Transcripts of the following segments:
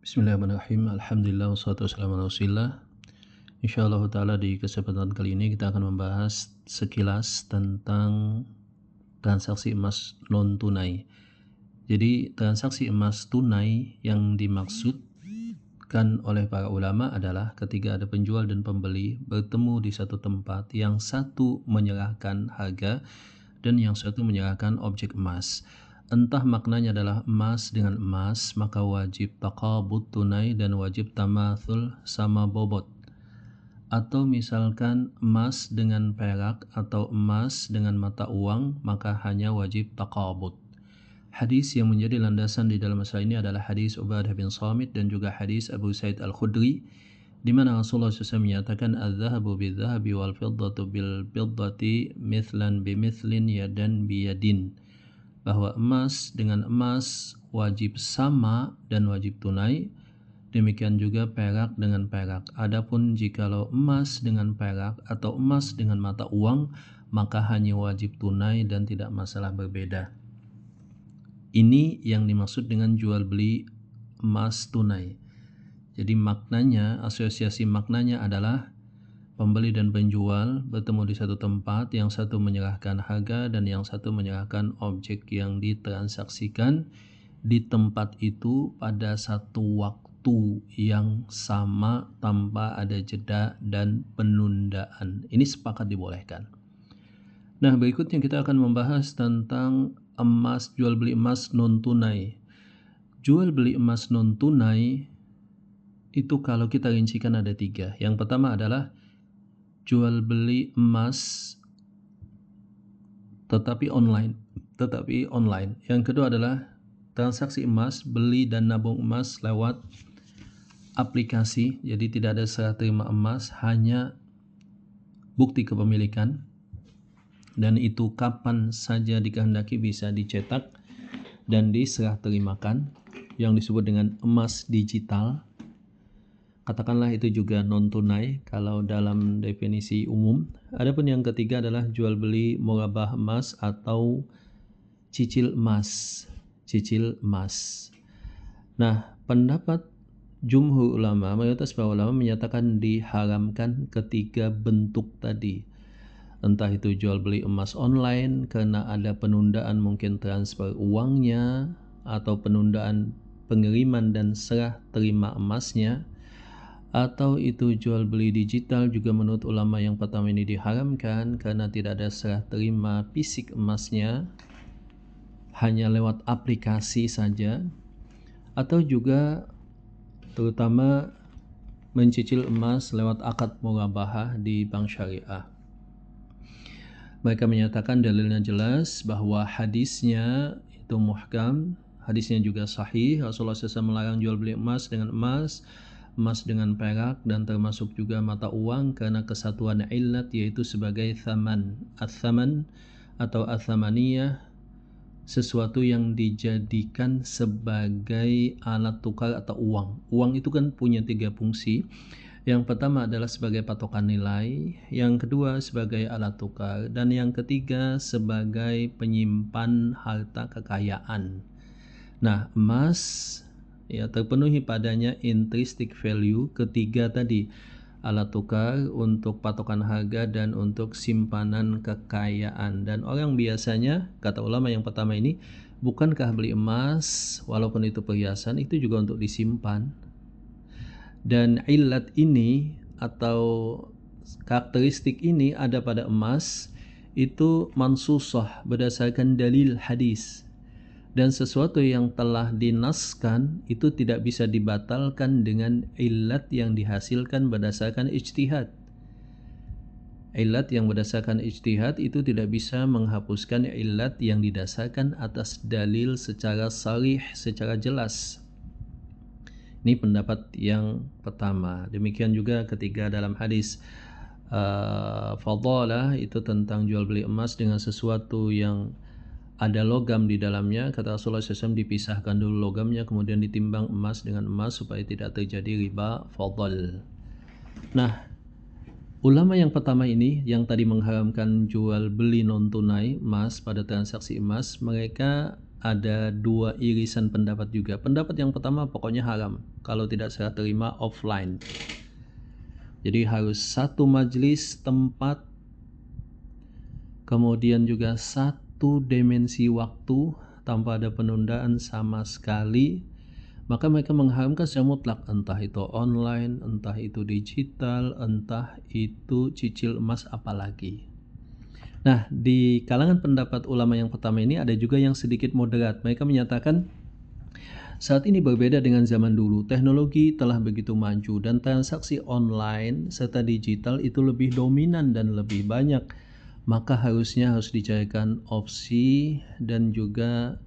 Bismillahirrahmanirrahim. Alhamdulillah wassalatu wassalamu ala Rasulillah. Insyaallah taala di kesempatan kali ini kita akan membahas sekilas tentang transaksi emas non tunai. Jadi transaksi emas tunai yang dimaksudkan oleh para ulama adalah ketika ada penjual dan pembeli bertemu di satu tempat, yang satu menyerahkan harga dan yang satu menyerahkan objek emas. Entah maknanya adalah emas dengan emas, maka wajib taqabud tunai dan wajib tamathul sama bobot. Atau misalkan emas dengan perak atau emas dengan mata uang, maka hanya wajib taqabud. Hadis yang menjadi landasan di dalam masalah ini adalah hadis Ubadah bin Samit dan juga hadis Abu Sa'id Al-Khudri, di mana Rasulullah SAW menyatakan adz-dzahabu bil-dzahabi wal fiddatu bil-fiddati mithlan bimithlin yadan biyadin, bahwa emas dengan emas wajib sama dan wajib tunai, demikian juga perak dengan perak. Adapun jikalau emas dengan perak atau emas dengan mata uang, maka hanya wajib tunai dan tidak masalah berbeda. Ini yang dimaksud dengan jual beli emas tunai. Jadi maknanya, asosiasi maknanya adalah pembeli dan penjual bertemu di satu tempat, yang satu menyerahkan harga dan yang satu menyerahkan objek yang ditransaksikan di tempat itu pada satu waktu yang sama tanpa ada jeda dan penundaan. Ini sepakat dibolehkan. Nah, berikutnya kita akan membahas tentang emas, jual beli emas non tunai. Jual beli emas non tunai itu kalau kita rincikan ada 3. Yang pertama adalah jual beli emas tetapi online. Yang kedua adalah transaksi emas, beli dan nabung emas lewat aplikasi. Jadi tidak ada serah terima emas, hanya bukti kepemilikan, dan itu kapan saja dikehendaki bisa dicetak dan diserah terimakan, yang disebut dengan emas digital. Katakanlah itu juga non tunai kalau dalam definisi umum. Adapun yang ketiga adalah jual beli murabah emas atau cicil emas. Nah, pendapat jumhur ulama, mayoritas para ulama menyatakan diharamkan ketiga bentuk tadi. Entah itu jual beli emas online karena ada penundaan mungkin transfer uangnya, atau penundaan pengiriman dan serah terima emasnya, atau itu jual beli digital. Juga menurut ulama yang pertama ini diharamkan karena tidak ada serah terima fisik emasnya, hanya lewat aplikasi saja, atau juga terutama mencicil emas lewat akad murabahah di bank syariah. Mereka menyatakan dalilnya jelas bahwa hadisnya itu muhkam, hadisnya juga sahih. Rasulullah SAW melarang jual beli emas dengan emas, emas dengan perak, dan termasuk juga mata uang karena kesatuan illat, yaitu sebagai thaman. Ats-tsaman atau ats-tsamaniyah, sesuatu yang dijadikan sebagai alat tukar atau uang. Uang itu kan punya 3 fungsi. Yang pertama adalah sebagai patokan nilai, yang kedua sebagai alat tukar, dan yang ketiga sebagai penyimpan harta kekayaan. Nah, emas ya terpenuhi padanya intrinsic value ketiga tadi, alat tukar, untuk patokan harga, dan untuk simpanan kekayaan. Dan orang biasanya, kata ulama yang pertama ini, bukankah beli emas walaupun itu perhiasan itu juga untuk disimpan? Dan illat ini atau karakteristik ini ada pada emas itu mansusah berdasarkan dalil hadis. Dan sesuatu yang telah dinaskan itu tidak bisa dibatalkan dengan illat yang dihasilkan berdasarkan ijtihad. Illat yang berdasarkan ijtihad itu tidak bisa menghapuskan illat yang didasarkan atas dalil secara sharih, secara jelas. Ini pendapat yang pertama. Demikian juga ketika dalam hadis fadalah itu tentang jual beli emas dengan sesuatu yang ada logam di dalamnya, kata Rasulullah SAW dipisahkan dulu logamnya, kemudian ditimbang emas dengan emas supaya tidak terjadi riba fadal. Nah, ulama yang pertama ini yang tadi mengharamkan jual beli non tunai emas pada transaksi emas, mereka ada dua irisan pendapat juga. Pendapat yang pertama pokoknya haram kalau tidak serah terima offline. Jadi harus satu majelis tempat, kemudian juga satu dimensi waktu tanpa ada penundaan sama sekali. Maka mereka mengharamkan secara mutlak, entah itu online, entah itu digital, entah itu cicil emas apalagi. Nah, di kalangan pendapat ulama yang pertama ini ada juga yang sedikit moderat. Mereka menyatakan saat ini berbeda dengan zaman dulu. Teknologi telah begitu maju dan transaksi online serta digital itu lebih dominan dan lebih banyak. Maka harusnya harus dicarikan opsi dan juga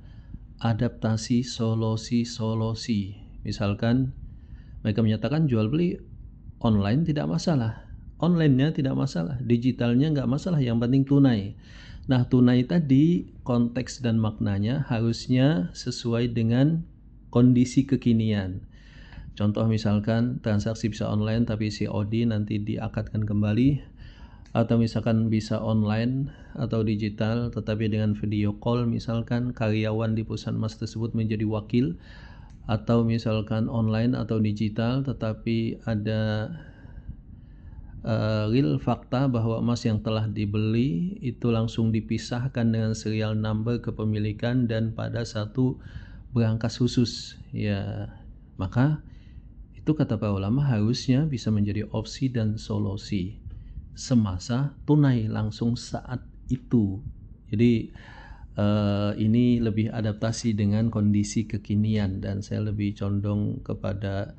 adaptasi solusi-solusi. Misalkan mereka menyatakan jual beli online tidak masalah. Online-nya tidak masalah, digitalnya nggak masalah, yang penting tunai. Nah, tunai tadi konteks dan maknanya harusnya sesuai dengan kondisi kekinian. Contoh misalkan transaksi bisa online tapi COD nanti diakadkan kembali, atau misalkan bisa online atau digital tetapi dengan video call, misalkan karyawan di perusahaan emas tersebut menjadi wakil, atau misalkan online atau digital tetapi ada real fakta bahwa emas yang telah dibeli itu langsung dipisahkan dengan serial number kepemilikan dan pada satu berangkas khusus, ya maka itu kata para ulama harusnya bisa menjadi opsi dan solusi semasa tunai langsung saat itu. Jadi ini lebih adaptasi dengan kondisi kekinian dan saya lebih condong kepada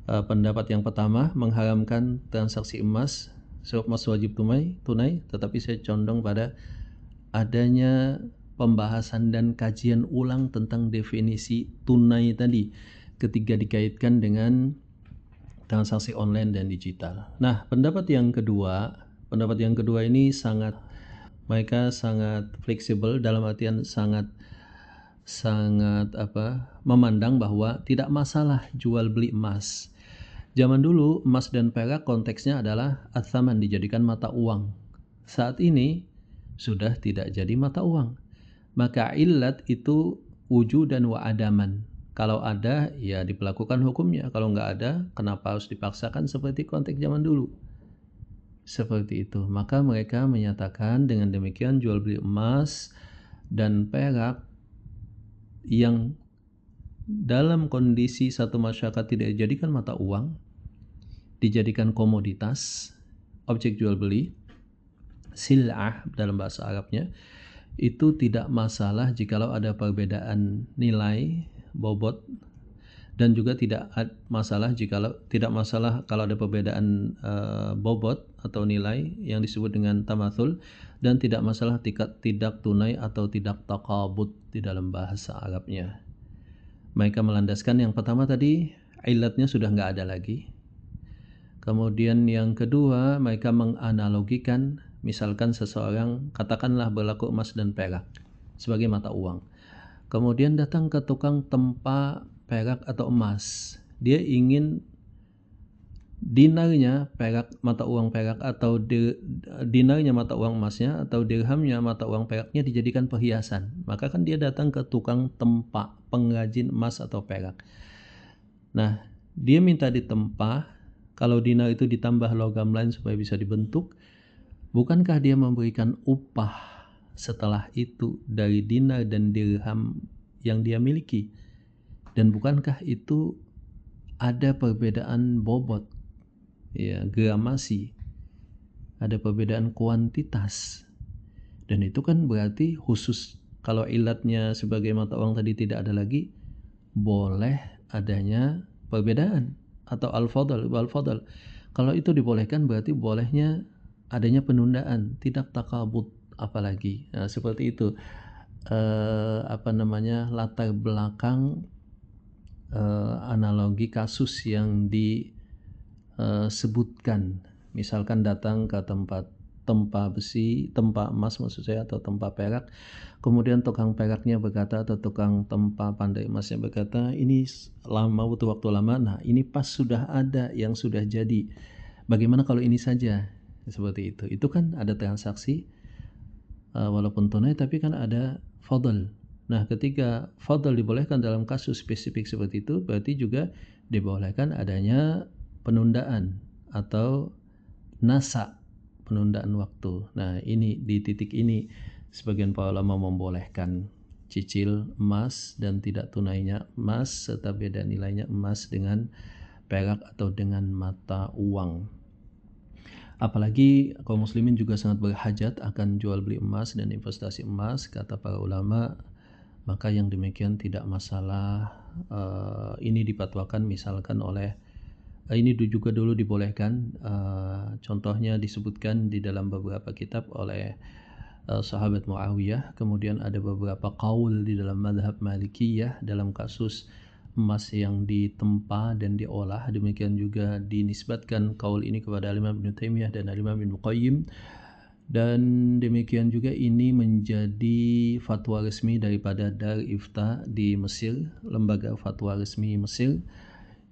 pendapat yang pertama, mengharamkan transaksi emas, sebab emas wajib tunai, tetapi saya condong pada adanya pembahasan dan kajian ulang tentang definisi tunai tadi ketika dikaitkan dengan transaksi online dan digital. Nah, pendapat yang kedua ini mereka sangat fleksibel, dalam artian sangat memandang bahwa tidak masalah jual beli emas. Zaman dulu emas dan perak konteksnya adalah atsaman, dijadikan mata uang. Saat ini sudah tidak jadi mata uang. Maka illat itu wujudan wa adaman. Kalau ada ya diperlakukan hukumnya, kalau nggak ada kenapa harus dipaksakan seperti konteks zaman dulu. Seperti itu. Maka mereka menyatakan dengan demikian jual beli emas dan perak yang dalam kondisi satu masyarakat tidak dijadikan mata uang, dijadikan komoditas, objek jual beli, sil'ah dalam bahasa Arabnya, itu tidak masalah jikalau ada perbedaan nilai bobot, dan juga tidak masalah kalau ada perbedaan bobot atau nilai yang disebut dengan tamathul, dan tidak masalah tidak tunai atau tidak taqabud di dalam bahasa Arabnya. Mereka melandaskan yang pertama tadi, ilatnya sudah nggak ada lagi. Kemudian yang kedua, mereka menganalogikan, misalkan seseorang katakanlah berlaku emas dan perak sebagai mata uang. Kemudian datang ke tukang tempa perak atau emas. Dia ingin dinarnya perak, mata uang perak, atau dinarnya mata uang emasnya, atau dirhamnya mata uang peraknya dijadikan perhiasan. Maka kan dia datang ke tukang tempa, pengrajin emas atau perak. Nah, dia minta ditempa. Kalau dinar itu ditambah logam lain supaya bisa dibentuk, bukankah dia memberikan upah setelah itu dari dinar dan dirham yang dia miliki? Dan bukankah itu ada perbedaan bobot, ya, gramasi, ada perbedaan kuantitas, dan itu kan berarti khusus. Kalau ilatnya sebagai mata uang tadi tidak ada lagi, boleh adanya perbedaan atau al-fadl. Kalau itu dibolehkan berarti bolehnya adanya penundaan, tidak takabut apalagi. Nah, seperti itu latar belakang analogi kasus yang disebutkan. Misalkan datang ke tempat tempa besi, tempa emas maksud saya, atau tempa perak, kemudian tukang peraknya berkata, atau tukang tempa pandai emasnya berkata, ini lama, butuh waktu lama, nah ini pas sudah ada yang sudah jadi, bagaimana kalau ini saja? Seperti itu kan ada transaksi walaupun tunai tapi kan ada fadl. Nah, ketika fadl dibolehkan dalam kasus spesifik seperti itu, berarti juga dibolehkan adanya penundaan atau nasa, penundaan waktu. Nah, ini di titik ini sebagian para ulama membolehkan cicil emas dan tidak tunainya emas serta beda nilainya emas dengan perak atau dengan mata uang. Apalagi kaum muslimin juga sangat berhajat akan jual beli emas dan investasi emas, kata para ulama, maka yang demikian tidak masalah. Ini dipatwakan misalkan oleh ini juga dulu dibolehkan, contohnya disebutkan di dalam beberapa kitab oleh sahabat Muawiyah. Kemudian ada beberapa qaul di dalam mazhab Malikiyah dalam kasus emas yang ditempa dan diolah. Demikian juga dinisbatkan qaul ini kepada Imam Ibnu Taimiyah dan Imam Ibnu Qayyim. Dan demikian juga ini menjadi fatwa resmi daripada Dar Ifta di Mesir, lembaga fatwa resmi Mesir.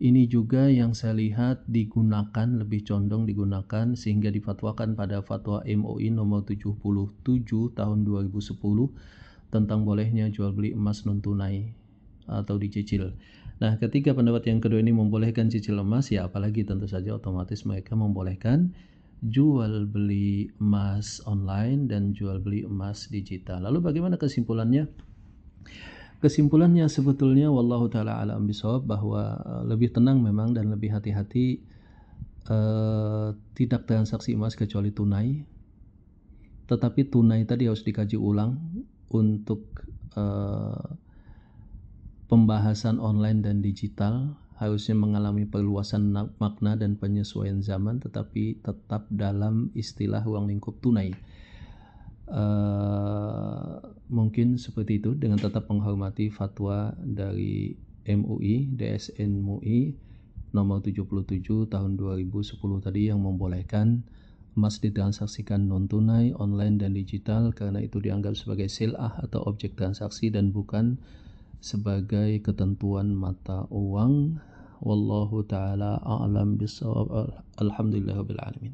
Ini juga yang saya lihat digunakan, lebih condong digunakan sehingga difatwakan pada fatwa MUI nomor 77 tahun 2010 tentang bolehnya jual beli emas non tunai atau dicicil. Nah, ketika pendapat yang kedua ini membolehkan cicil emas, ya apalagi tentu saja otomatis mereka membolehkan jual beli emas online dan jual beli emas digital. Lalu bagaimana kesimpulannya? Kesimpulannya sebetulnya wallahu taala alam bisawab bahwa lebih tenang memang dan lebih hati-hati tidak transaksi emas kecuali tunai. Tetapi tunai tadi harus dikaji ulang untuk pembahasan online dan digital harusnya mengalami perluasan makna dan penyesuaian zaman, tetapi tetap dalam istilah ruang lingkup tunai. Mungkin seperti itu dengan tetap menghormati fatwa dari MUI, DSN MUI nomor 77 tahun 2010 tadi yang membolehkan emas ditransaksikan non tunai, online dan digital karena itu dianggap sebagai sil'ah atau objek transaksi dan bukan sebagai ketentuan mata uang. Wallahu taala a'lam bishawab. Alhamdulillahirabbil alamin.